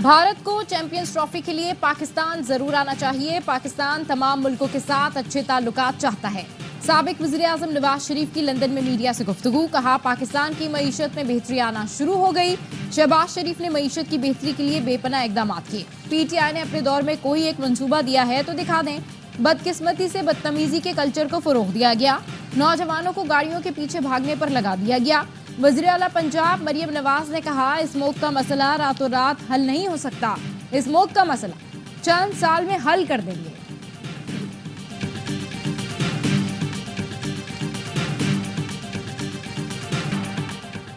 भारत को champions trophy के लिए पाकिस्तान जरूर आना चाहिए। पाकिस्तान तमाम मुल्कों के साथ अच्छे ताल्लुकात चाहता है। साबिक वज़ीर-ए-आज़म नवाज शरीफ की लंदन में मीडिया से गुफ्तगू, कहा पाकिस्तान की मईशत में बेहतरी आना शुरू हो गई। शहबाज शरीफ ने मईशत की बेहतरी के लिए बेपनाह इकदाम किए। पीटीआई ने अपने दौर में कोई एक मंसूबा दिया है तो दिखा दें। बदकिस्मती से बदतमीजी के कल्चर को फरोग दिया गया। नौजवानों को गाड़ियों के पीछे भागने पर लगा दिया गया। वज़ीर आला पंजाब मरियम नवाज ने कहा स्मोक का मसला रातों रात हल नहीं हो सकता। स्मोक का मसला चंद साल में हल कर देंगे।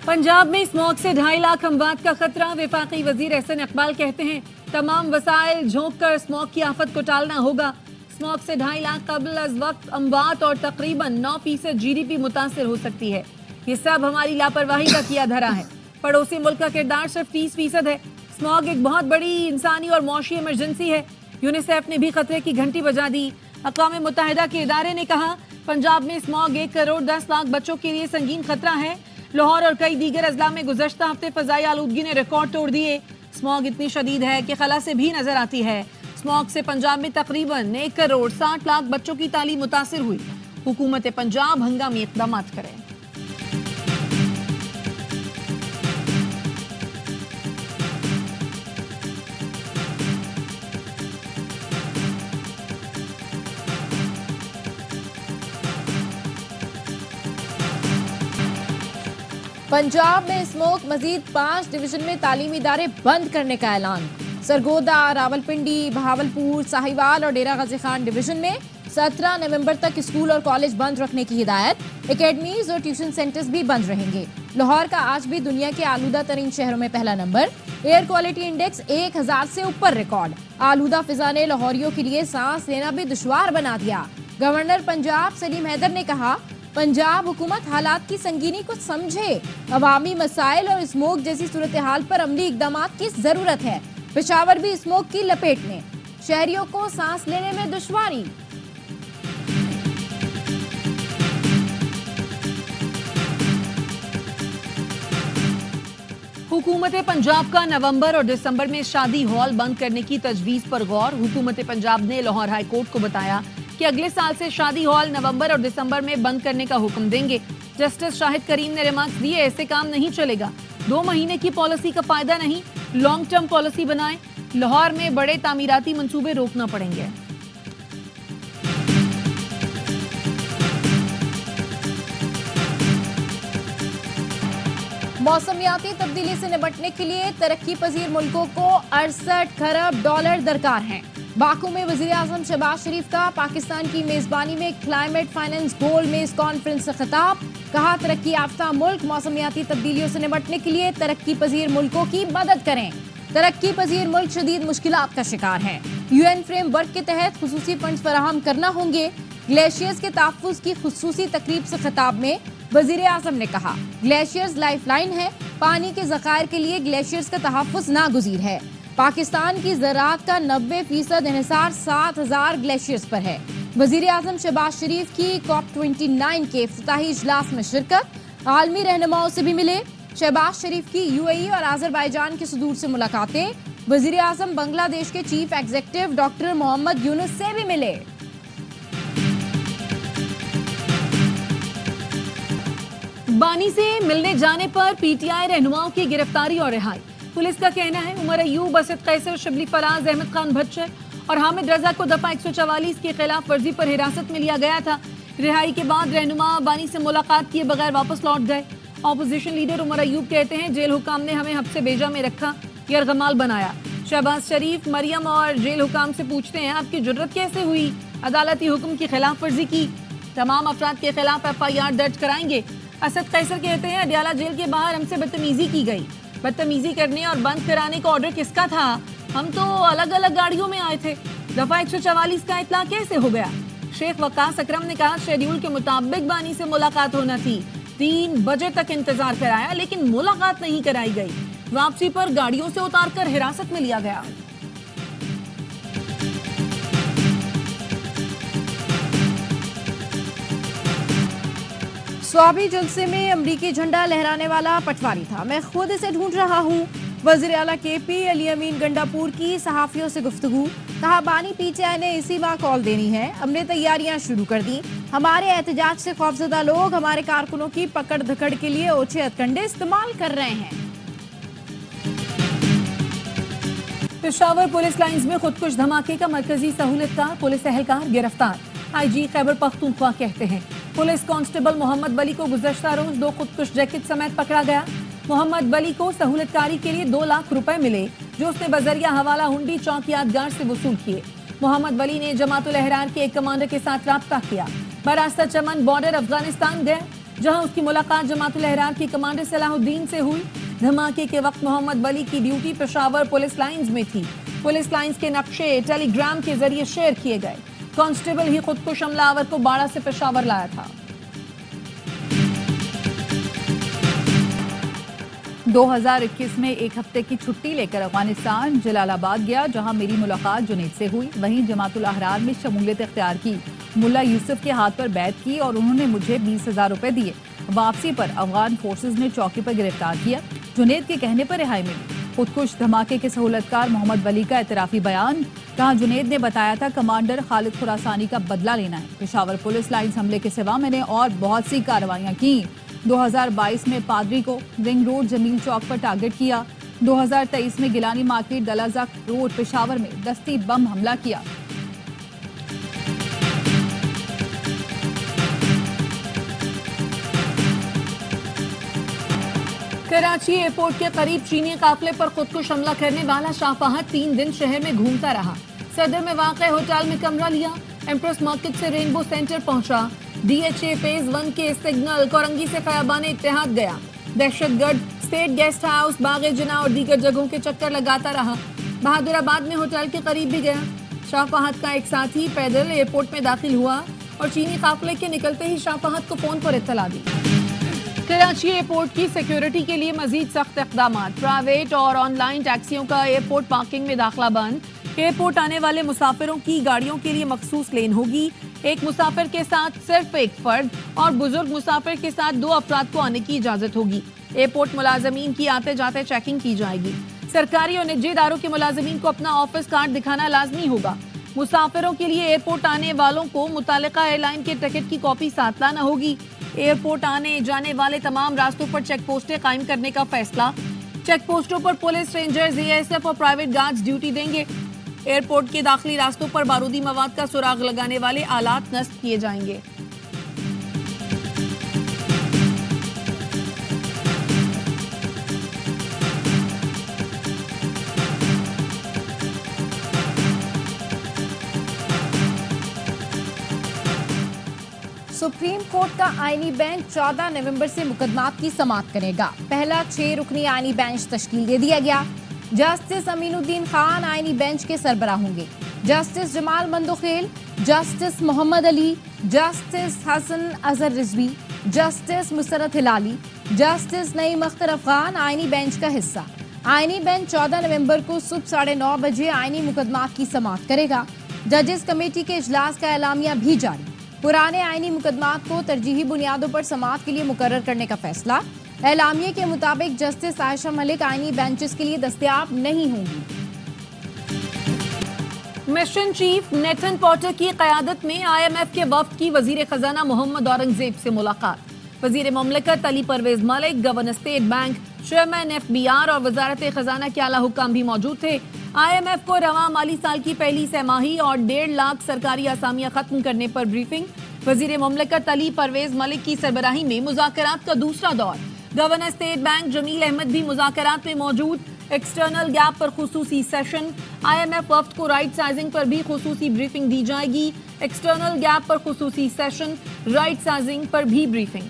पंजाब में स्मोक से 2.5 लाख अमवात का खतरा। वफाकी वजीर एहसन इकबाल कहते हैं तमाम वसाइल झोंक कर स्मोक की आफत को टालना होगा। स्मोक से 2.5 लाख कबल अज वक्त अमवात और तकरीबन 9% GDP मुतासर हो सकती है। ये सब हमारी लापरवाही का किया धरा है। पड़ोसी मुल्क का किरदार सिर्फ 30% है। स्मॉग एक बहुत बड़ी इंसानी और मौशी इमरजेंसी है। यूनिसेफ ने भी खतरे की घंटी बजा दी। अक़वाम मुत्तहिदा के इदारे ने कहा पंजाब में स्मॉग 1 करोड़ 10 लाख बच्चों के लिए संगीन खतरा है। लाहौर और कई दीगर अजला में गुज़श्ता हफ्ते फ़ज़ाई आलूदगी ने रिकॉर्ड तोड़ दिए। स्मॉग इतनी शदीद है कि खला से भी नजर आती है। स्मॉग से पंजाब में तकरीबन 1 करोड़ 60 लाख बच्चों की तालीम मुतासिर हुई। हुकूमत पंजाब हंगामी इक़दाम करे। पंजाब में स्मोक मजीद 5 डिवीजन में तालीमी इदारे बंद करने का ऐलान। सरगोदा, रावलपिंडी, बहावलपुर, साहिवाल और डेरा गाजी खान डिवीजन में 17 नवंबर तक स्कूल और कॉलेज बंद रखने की हिदायत। एकेडमीज और ट्यूशन सेंटर्स भी बंद रहेंगे। लाहौर का आज भी दुनिया के आलूदा तरीन शहरों में पहला नंबर। एयर क्वालिटी इंडेक्स 1000 से ऊपर रिकॉर्ड। आलूदा फिजा ने लाहौरियों के लिए सांस लेना भी दुश्वार बना दिया। गवर्नर पंजाब सलीम हैदर ने कहा पंजाब हुकूमत हालात की संगीनी को समझे। अवामी मसाइल और स्मोक जैसी सूरत हाल पर अमली इक़दामात की जरूरत है। पेशावर भी स्मोक की लपेट में, शहरियों को सांस लेने में दुश्वारी। हुकूमत पंजाब का नवंबर और दिसंबर में शादी हॉल बंद करने की तजवीज पर गौर। हुकूमत पंजाब ने लाहौर हाई कोर्ट को बताया कि अगले साल से शादी हॉल नवंबर और दिसंबर में बंद करने का हुक्म देंगे। जस्टिस शाहिद करीम ने रिमार्क्स दिए ऐसे काम नहीं चलेगा। 2 महीने की पॉलिसी का फायदा नहीं, लॉन्ग टर्म पॉलिसी बनाएं। लाहौर में बड़े तामीराती मंसूबे रोकना पड़ेंगे। मौसमियाती तब्दीली से निपटने के लिए तरक्की पजीर मुल्कों को 68 खरब डॉलर दरकार हैं। बाकू में वज़ीर-ए-आज़म शहबाज शरीफ का पाकिस्तान की मेजबानी में क्लाइमेट फाइनेंस गोल मेज कॉन्फ्रेंस से खिताब। कहा तरक्की याफ्ता मुल्क मौसमियाती तब्दीलियों से निपटने के लिए तरक्की पजीर मुल्कों की मदद करें। तरक्की पजीर मुल्क शदीद मुश्किलात का शिकार हैं। UN फ्रेमवर्क के तहत खुसूसी फंड फराहम करना होंगे। ग्लेशियर्स के तहफ़्फ़ुज़ की खुसूसी तकरीब से खिताब में वज़ीर-ए-आज़म ने कहा ग्लेशियर्स लाइफलाइन है। पानी के ज़खायर के लिए ग्लेशियर्स का तहफ़्फ़ुज़ नागुज़ीर है। पाकिस्तान की ज़राअत का 90% इन्हिसार 7000 ग्लेशियर्स पर है। वज़ीर-ए-आज़म शहबाज शरीफ की COP29 के इफ्तिताही इजलास में शिरकत। आलमी रहनुमाओं से भी मिले। शहबाज शरीफ की UAE और आज़रबाईजान के सदूर से मुलाकातें। वज़ीर-ए-आज़म बांग्लादेश के chief executive doctor Mohammad Yunus से भी मिले। बानी से मिलने जाने पर PTI रहनुमाओं की गिरफ्तारी और रिहाई। पुलिस का कहना है उमर अयूब, असद कैसर, शिबली फराज, अहमद खान भट्टर और हामिद रजा को दफा 144 की खिलाफ वर्जी पर हिरासत में लिया गया था। रिहाई के बाद रहनुमा बानी से मुलाकात किए बगैर वापस लौट गए। ऑपोजिशन लीडर उमर अयूब कहते हैं जेल हुकाम ने हमें हब्से बेजा में रखा, यरगमाल बनाया। शहबाज शरीफ मरियम और जेल हुकाम से पूछते हैं आपकी जुर्रत कैसे हुई अदालती हुक्म की खिलाफ वर्जी की। तमाम अफराद के खिलाफ FIR दर्ज कराएंगे। असद कैसर कहते हैं अडियाला जेल के बाहर हमसे बदतमीजी की गई। बदतमीजी करने और बंद कराने का ऑर्डर किसका था? हम तो अलग अलग गाड़ियों में आए थे। दफा 144 का इत्तला कैसे हो गया? शेख वकास अकरम ने कहा शेड्यूल के मुताबिक बानी से मुलाकात होना थी। 3 बजे तक इंतजार कराया लेकिन मुलाकात नहीं कराई गई। वापसी पर गाड़ियों से उतारकर हिरासत में लिया गया। स्वाबी जलसे में अमरीकी झंडा लहराने वाला पटवारी था। मैं खुद इसे ढूंढ रहा हूँ। वज़ीर आला KP अली अमीन गंडापुर की सहाफ़ियों से गुफ्तगू, कहा बानी PTI ने इसी माह कॉल देनी है, हमने तैयारियां शुरू कर दी, हमारे एहतजाज से खौफजदा लोग हमारे कारकुनों की पकड़ धकड़ के लिए ओछे हथकंडे इस्तेमाल कर रहे हैं। पेशावर पुलिस लाइंस में खुदकुश धमाके का मरकजी सहूलतकार पुलिस एहलकार गिरफ्तार। IG खैबर पख्तूनख्वा कहते हैं पुलिस कांस्टेबल मोहम्मद वली को गुज़श्ता रोज 2 खुदकुश जैकेट समेत पकड़ा गया। मोहम्मद वली को सहूलतकारी के लिए 2 लाख रुपए मिले जो उसने बजरिया हवाला हुंडी चौक यादगार से वसूल किए। मोहम्मद वली ने जमातुल अहरार के एक कमांडर के साथ राब्ता किया। बरास्ता चमन बॉर्डर अफगानिस्तान गए जहां उसकी मुलाकात जमातुल अहरार के कमांडर सलाहुद्दीन से हुई। धमाके के वक्त मोहम्मद वली की ड्यूटी पेशावर पुलिस लाइंस में थी। पुलिस लाइंस के नक्शे टेलीग्राम के जरिए शेयर किए गए। कांस्टेबल ही खुदकुश हमलावर को बाड़ा से पेशावर लाया था। 2021 में एक हफ्ते की छुट्टी लेकर अफगानिस्तान जलालाबाद गया जहां मेरी मुलाकात जुनैद से हुई। वहीं जमातुल अहरार में शमूलियत इख्तियार की, मुल्ला यूसुफ के हाथ पर बैत की और उन्होंने मुझे 20,000 रुपए दिए। वापसी पर अफगान फोर्सेज ने चौकी पर गिरफ्तार किया। जुनैद के कहने पर रिहाई मिली। खुदकुश धमाके के सहूलतकार मोहम्मद वली का एतराफी बयान, कहा जुनैद ने बताया था कमांडर खालिद खुरासानी का बदला लेना है। पेशावर पुलिस लाइंस हमले के सिवा मैंने और बहुत सी कार्रवाइयां की। 2022 में पादरी को रिंग रोड जमील चौक पर टारगेट किया। 2023 में गिलानी मार्केट दलाजक रोड पेशावर में दस्ती बम हमला किया। कराची एयरपोर्ट के करीब चीनी काफिले पर खुदकुश हमला करने वाला शाह फहद 3 दिन शहर में घूमता रहा। सदर में वाक़े होटल में कमरा लिया, एम्प्रेस मार्केट से रेनबो सेंटर पहुंचा, DHA फेज 1 के सिग्नल कोरंगी से खयाबान इत्तेहाद गया, दहशतगर्द स्टेट गेस्ट हाउस, बाग जना और दीगर जगहों के चक्कर लगाता रहा। बहादुराबाद में होटल के करीब भी गया। शाह फहद का एक साथी पैदल एयरपोर्ट में दाखिल हुआ और चीनी काफिले के निकलते ही शाह फहद को फोन पर इत्तला दी। कराची एयरपोर्ट की सिक्योरिटी के लिए मजीद सख्त इक़दाम। प्राइवेट और ऑनलाइन टैक्सियों का एयरपोर्ट पार्किंग में दाखिला बंद। एयरपोर्ट आने वाले मुसाफिरों की गाड़ियों के लिए मखसूस लेन होगी। एक मुसाफिर के साथ सिर्फ एक फर्द और बुजुर्ग मुसाफिर के साथ 2 अफराद को आने की इजाजत होगी। एयरपोर्ट मुलाजमीन की आते जाते चेकिंग की जाएगी। सरकारी और निजी इदारों के मुलाजमीन को अपना ऑफिस कार्ड दिखाना लाजमी होगा। मुसाफिरों के लिए एयरपोर्ट आने वालों को मुतालिका एयरलाइन के टिकट की कॉपी साथ लाना होगी। एयरपोर्ट आने जाने वाले तमाम रास्तों पर चेक पोस्टें कायम करने का फैसला। चेक पोस्टों पर पुलिस, रेंजर्स, ASF और प्राइवेट गार्ड्स ड्यूटी देंगे। एयरपोर्ट के दाखिली रास्तों पर बारूदी मवाद का सुराग लगाने वाले आलात नस्ब किए जाएंगे। सुप्रीम कोर्ट का आईनी बेंच 14 नवंबर से मुकदमात की समाअत करेगा। पहला 6 रुकनी आईनी बेंच तश्कील दे दिया गया। जस्टिस अमीनुद्दीन खान आईनी बेंच के सरबराह होंगे। Justice Jamal Mandokhail, justice Mohammad Ali, justice Hasan Azhar Rizvi, justice Musarrat Hilali, justice Naeem Akhtar Afghan आईनी बेंच का हिस्सा। आईनी बेंच 14 नवंबर को सुबह 9:30 बजे आईनी मुकदमात की समाअत करेगा। जजेस कमेटी के इजलास का एलामिया भी जारी। पुराने आईनी मुकदमात को तरजीही बुनियादों पर समाअत के लिए मुकर्रर करने का फैसला। एलामिये के मुताबिक जस्टिस आयशा मलिक आईनी बेंचेस के लिए दस्तयाब नहीं होंगी। मिशन चीफ नेथन पॉटर की क़यादत में IMF के वफ्द की वजीर खजाना मोहम्मद औरंगजेब से मुलाकात। वजीर ममलकत Ali Pervez Malik, governor state bank, chairman FBR और वजारत खजाना के आला हुक्काम भी मौजूद थे। IMF को रवां माली साल की पहली सहमाही और 1.5 लाख सरकारी असामियां खत्म करने पर ब्रीफिंग। वजीर ममलकत अली परवेज मलिक की सरबराही में मुज़ाकरात का दूसरा दौर। Governor state bank Jameel Ahmed भी मुज़ाकरात में मौजूद। एक्सटर्नल गैप पर खुसूसी सेशन। IMF वफ्द को राइट साइजिंग पर भी खुसूसी ब्रीफिंग दी जाएगी। एक्सटर्नल गैप पर खुसूसी सेशन, राइट साइजिंग पर भी ब्रीफिंग।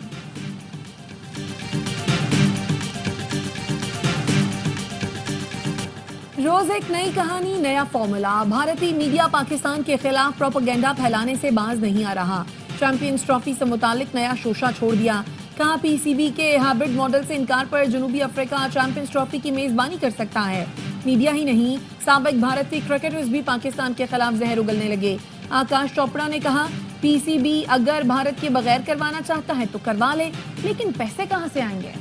रोज एक नई कहानी, नया फॉर्मूला। भारतीय मीडिया पाकिस्तान के खिलाफ प्रोपेगेंडा फैलाने से बाज नहीं आ रहा। चैंपियंस ट्रॉफी से मुतालिक नया शोशा छोड़ दिया। कहा PCB के हाइब्रिड मॉडल से इनकार पर जनूबी अफ्रीका चैंपियंस ट्रॉफी की मेजबानी कर सकता है। मीडिया ही नहीं, साबिक भारतीय क्रिकेटर्स भी पाकिस्तान के खिलाफ जहर उगलने लगे। आकाश चोपड़ा ने कहा PCB अगर भारत के बगैर करवाना चाहता है तो करवा ले, लेकिन पैसे कहां से आएंगे।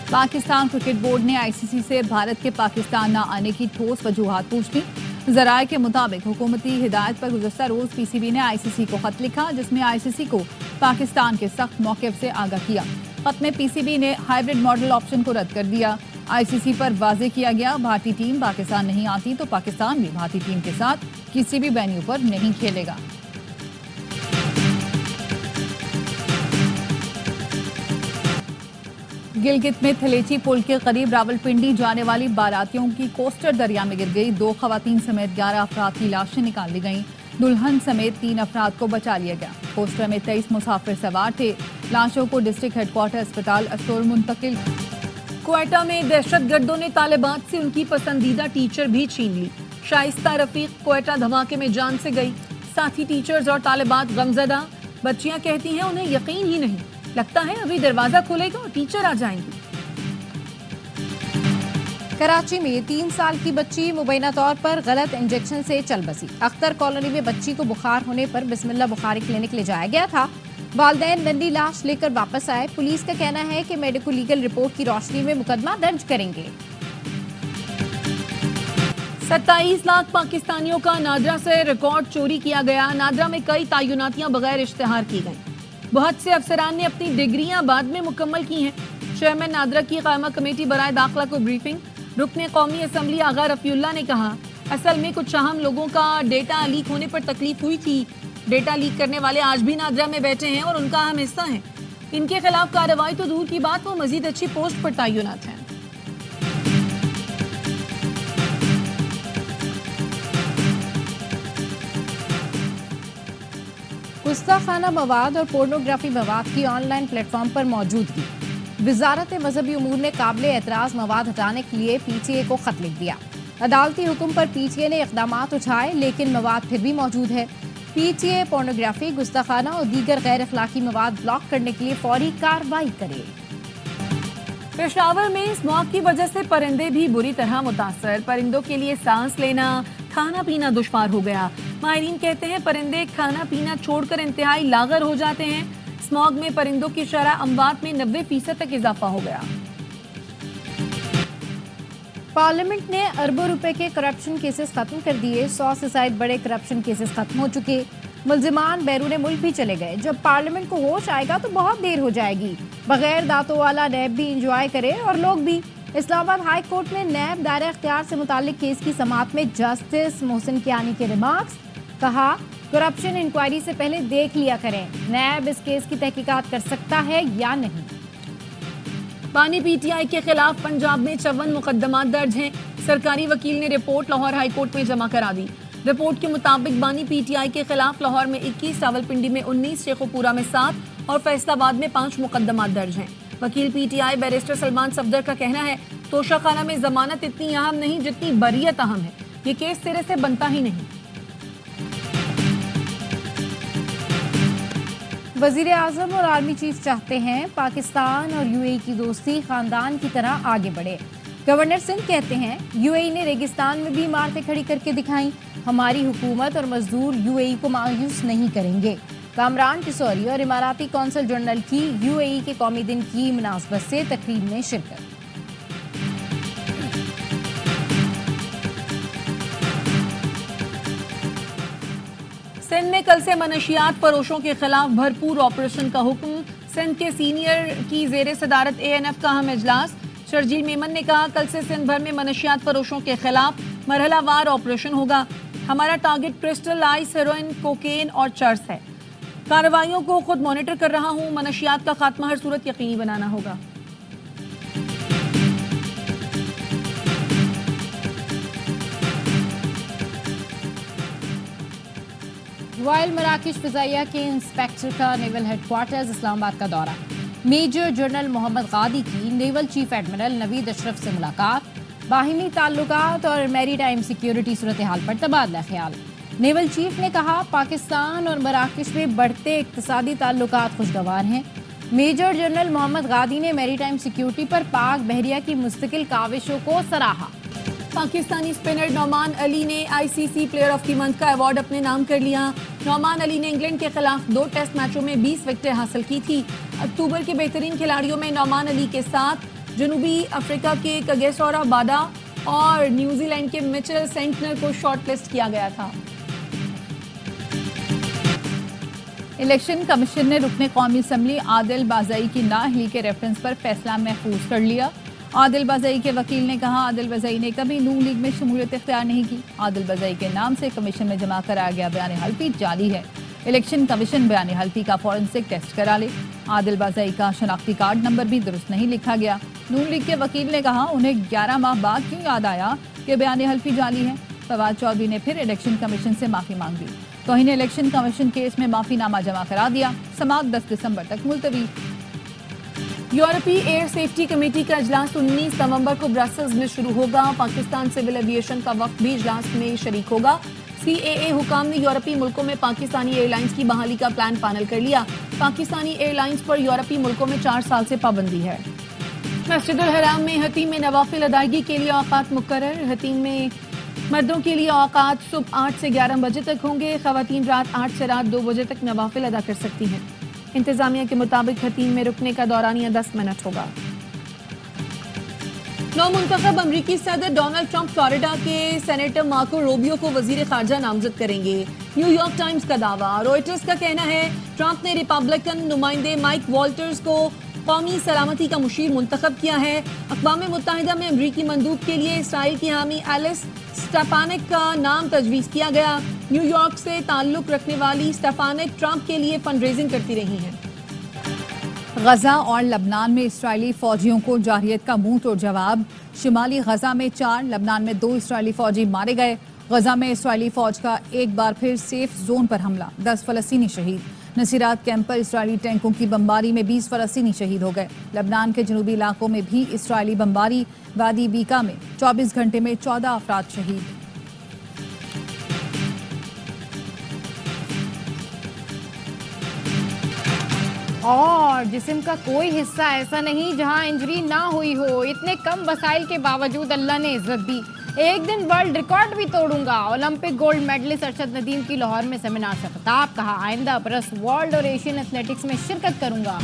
पाकिस्तान क्रिकेट बोर्ड ने आईसीसी से भारत के पाकिस्तान न आने की ठोस वजूहात पूछ ली। जराये के मुताबिक हुकूमती हिदायत पर गुज़श्ता रोज पीसीबी ने आईसीसी को खत लिखा, जिसमें आईसीसी को पाकिस्तान के सख्त मौक़िफ़ से आगाह किया। खत में पीसीबी ने हाइब्रिड मॉडल ऑप्शन को रद्द कर दिया। आईसीसी पर वाज़ेह किया गया, भारतीय टीम पाकिस्तान नहीं आती तो पाकिस्तान भी भारतीय टीम के साथ किसी भी वेन्यू पर नहीं खेलेगा। गिलगित में थलेची पुल के करीब रावलपिंडी जाने वाली बारातियों की कोस्टर दरिया में गिर गई। 2 खवातीन समेत 11 अफराद की लाशें निकाल ली गईं। दुल्हन समेत 3 अफराद को बचा लिया गया। कोस्टर में 23 मुसाफिर सवार थे। लाशों को डिस्ट्रिक्ट हेडक्वार्टर अस्पताल अस्टोर मुंतकिल। क्वेटा में दहशतगर्दों ने तालिबान से उनकी पसंदीदा टीचर भी छीन ली। शाइस्ता रफीक क्वेटा धमाके में जान से गई। साथी टीचर्स और तालिबान गमजदा। बच्चियां कहती हैं उन्हें यकीन ही नहीं, लगता है अभी दरवाजा खुलेगा और टीचर आ जाएंगी। कराची में 3 साल की बच्ची मुबैना तौर पर गलत इंजेक्शन से चल बसी। अख्तर कॉलोनी में बच्ची को बुखार होने पर बिस्मिल्लाह बुखारी क्लिनिक ले जाया गया था। वालिदैन नंदी लाश लेकर वापस आए। पुलिस का कहना है कि मेडिको लीगल रिपोर्ट की रोशनी में मुकदमा दर्ज करेंगे। 27 लाख पाकिस्तानियों का नादरा से रिकॉर्ड चोरी किया गया। नादरा में कई तयनातियां बगैर इश्तिहार की गईं। बहुत से अफसरान ने अपनी डिग्रियां बाद में मुकम्मल की हैं। चेयरमैन नादरा की कायमा कमेटी बराए दाखिला को ब्रीफिंग। रुकने कौमी असम्बली आगा रफीउल्लाह ने कहा, असल में कुछ अहम लोगों का डेटा लीक होने पर तकलीफ हुई थी। डेटा लीक करने वाले आज भी नादरा में बैठे हैं और उनका अहम हिस्सा हैं। इनके खिलाफ कार्रवाई तो दूर की बात, वो मजीद अच्छी पोस्ट पर तैनात हैं। गुस्ताखाना मवाद और पोर्नोग्राफी मवाद की ऑनलाइन प्लेटफॉर्म पर मौजूदगी। वजारत मजहबी उमूर ने काबिल एतराज मवाद हटाने के लिए पीटीए को खत लिख दिया। अदालती हुक्म पर पीटीए ने इक़दामात उठाए, लेकिन मवाद फिर भी मौजूद है। पीटीए पोर्नोग्राफी, गुस्ताखाना और दीगर गैर अखलाकी मवाद ब्लॉक करने के लिए फौरी कार्रवाई करे। पेशावर में स्मॉग की वजह से परिंदे भी बुरी तरह मुतासर। परिंदों के लिए सांस लेना, खाना पीना दुश्वार हो गया। माहिरीन कहते हैं परिंदे खाना पीना छोड़कर इंतहाई लागर हो जाते हैं। स्मॉग में परिंदों की शरह अमवात में 90% तक इजाफा हो गया। पार्लियामेंट ने अरबों रुपए के करप्शन केसेस खत्म कर दिए। 100 से शायद बड़े करप्शन केसेस खत्म हो चुके। मुल्जिमान बैरून मुल्क भी चले गए। जब पार्लियामेंट को होश आएगा तो बहुत देर हो जाएगी। बगैर दांतों वाला नैब भी इंजॉय करे और लोग भी। इस्लामाबाद हाई कोर्ट में नैब दायरा इख्तियार से मुतालिक केस की समाअत में जस्टिस मोहसिन कियानी के रिमार्क्स। कहा, करप्शन इंक्वायरी से पहले देख लिया करें, नैब इस केस की तहकीकात कर सकता है या नहीं। बानी पीटीआई के खिलाफ पंजाब में 54 मुकदमात दर्ज हैं। सरकारी वकील ने रिपोर्ट लाहौर हाई कोर्ट में जमा करा दी। रिपोर्ट के मुताबिक बानी पीटीआई के खिलाफ लाहौर में 21, रावलपिंडी में 19, शेखोपुरा में 7 और फैसलाबाद में 5 मुकदमात दर्ज हैं। वकील पीटीआई बैरिस्टर सलमान सफदर का कहना है, तोशाखाना में जमानत इतनी अहम नहीं जितनी बरियत अहम है। ये केस सिरे से बनता ही नहीं। वजीर आजम और आर्मी चीफ चाहते हैं पाकिस्तान और यूएई की दोस्ती खानदान की तरह आगे बढ़े। गवर्नर सिंध कहते हैं, यूएई ने रेगिस्तान में भी इमारतें खड़ी करके दिखाई। हमारी हुकूमत और मजदूर यूएई को मायूस नहीं करेंगे। कामरान किशोरी और इमाराती कौंसल जनरल की यूएई के कौमी दिन की मुनासबत से तकरीब में शिरकत। सिंध में कल से मनशियात फरोशों के खिलाफ भरपूर ऑपरेशन का हुक्म। सिंध के सीनियर की जेर सदारत एएनएफ का अहम इजलास। शर्जील मेमन ने कहा, कल से सिंध भर में मनशियात फरोशों के खिलाफ मरहलावार ऑपरेशन होगा। हमारा target crystal, ice, heroin, cocaine और चर्स है। कार्रवाइयों को खुद मॉनिटर कर रहा हूं। मनशियात का खात्मा हर सूरत यकीनी बनाना होगा। रॉयल मराकिश फिजाइया के इंस्पेक्टर का नेवल हेडक्वार्टर्स इस्लामाबाद का दौरा। मेजर जनरल मोहम्मद गादी की naval chief admiral Naveed Ashraf से मुलाकात। बाहिमी ताल्लुकात और मैरीटाइम सिक्योरिटी सूरत हाल पर तबादला ख्याल। नेवल चीफ ने कहा, पाकिस्तान और मराकिश में बढ़ते इक्तिसादी ताल्लुकात खुशगवार हैं। मेजर जनरल मोहम्मद गादी ने मैरीटाइम सिक्योरिटी पर पाक बहरिया की मुस्तकिल काविशों को सराहा। पाकिस्तानी स्पिनर नौमान अली ने ICC player of the month का अवार्ड अपने नाम कर लिया। नौमान अली ने इंग्लैंड के खिलाफ 2 टेस्ट मैचों में 20 विकेटें हासिल की थी। अक्टूबर के बेहतरीन खिलाड़ियों में नौमान अली के साथ जनूबी अफ्रीका के कगेसोरा बादा और न्यूजीलैंड के मिचेल सेंटनर को शॉर्ट लिस्ट किया गया था। इलेक्शन कमीशन ने रुकने कौमी असम्बली आदिल बाज़ई की नाअहली के रेफरेंस पर फैसला महफूज कर लिया। आदिल बाज़ई के वकील ने कहा, आदिल बाज़ई ने कभी नून लीग में शमूलियत इख्तियार नहीं की। आदिल बाज़ई के नाम से कमीशन में जमा कराया गया बयान हल्फी जाली है। इलेक्शन कमीशन बयान हल्फी का फॉरेंसिक टेस्ट करा ले। आदिल बाज़ई का शनाख्ती कार्ड नंबर भी दुरुस्त नहीं लिखा गया। नून लीग के वकील ने कहा, उन्हें 11 माह बाद क्यों याद आया कि बयान हल्फी जाली है। फवाद चौधरी ने फिर इलेक्शन कमीशन से माफी मांग ली। तौहीन इलेक्शन कमीशन केस में माफीनामा जमा करा दिया। समाअत 10 दिसंबर तक मुलतवी। यूरोपीय एयर सेफ्टी कमेटी का इजलास 19 नवंबर को ब्रसेल्स में शुरू होगा। पाकिस्तान सिविल एविएशन का वक्त भी इजलास में शरीक होगा। CAA हुकाम ने यूरोपीय मुल्कों में पाकिस्तानी एयरलाइंस की बहाली का प्लान फाइनल कर लिया। पाकिस्तानी एयरलाइंस पर यूरोपीय मुल्कों में 4 साल से पाबंदी है। मस्जिदुल हराम में हतीम में नवाफिल अदायगी के लिए औकात मुकर्रर। हतीम में मर्दों के लिए औकात सुबह 8 से 11 बजे तक होंगे। खवातीन रात 8 से रात 2 बजे तक नवाफिल अदा कर सकती हैं। इंतजामिया के मुताबिक हतीम में रुकने का दौरानिया 10 मिनट होगा। नौमुंतखब अमरीकी सदर डोनाल्ड ट्रंप फ्लोरिडा के सेनेटर मार्को रूबियो को वजीर खारजा नामजद करेंगे। न्यूयॉर्क टाइम्स का दावा। रॉयटर्स का कहना है, ट्रंप ने रिपब्लिकन नुमाइंदे माइक वॉल्टर्स को कौमी सलामती का मुशीर मुंतखब किया है। अक़वाम मुत्तहिदा में अमरीकी मंदूब के लिए इसराइल की हामी एलिस स्टेफानिक का नाम तजवीज़ किया गया। न्यूयॉर्क से ताल्लुक रखने वाली स्टेफानिक ट्रंप के लिए फंड रेजिंग करती रही हैं। गजा और लबनान में इसराइली फौजियों को जारहियत का मुंह तोड़ जवाब। शिमाली गजा में 4, लबनान में 2 इसराइली फौजी मारे गए। गजा में इसराइली फौज का एक बार फिर सेफ जोन पर हमला, 10 फलस्तीनी शहीद। नसीरात कैंप पर इसराइली टैंकों की बमबारी में 20 फलस्तीनी शहीद हो गए। लबनान के जनूबी इलाकों में भी इसराइली बमबारी। वादी बीका में 24 घंटे में 14 अफराद शहीद। और जिस्म का कोई हिस्सा ऐसा नहीं जहां इंजरी ना हुई हो। इतने कम वसाइल के बावजूद अल्लाह ने इज्जत दी। एक दिन वर्ल्ड रिकॉर्ड भी तोड़ूंगा। Olympic gold medallist Arshad Nadeem की लाहौर में सेमिनार से खिताब। कहा, आइंदा बरस वर्ल्ड और एशियन एथलेटिक्स में शिरकत करूंगा।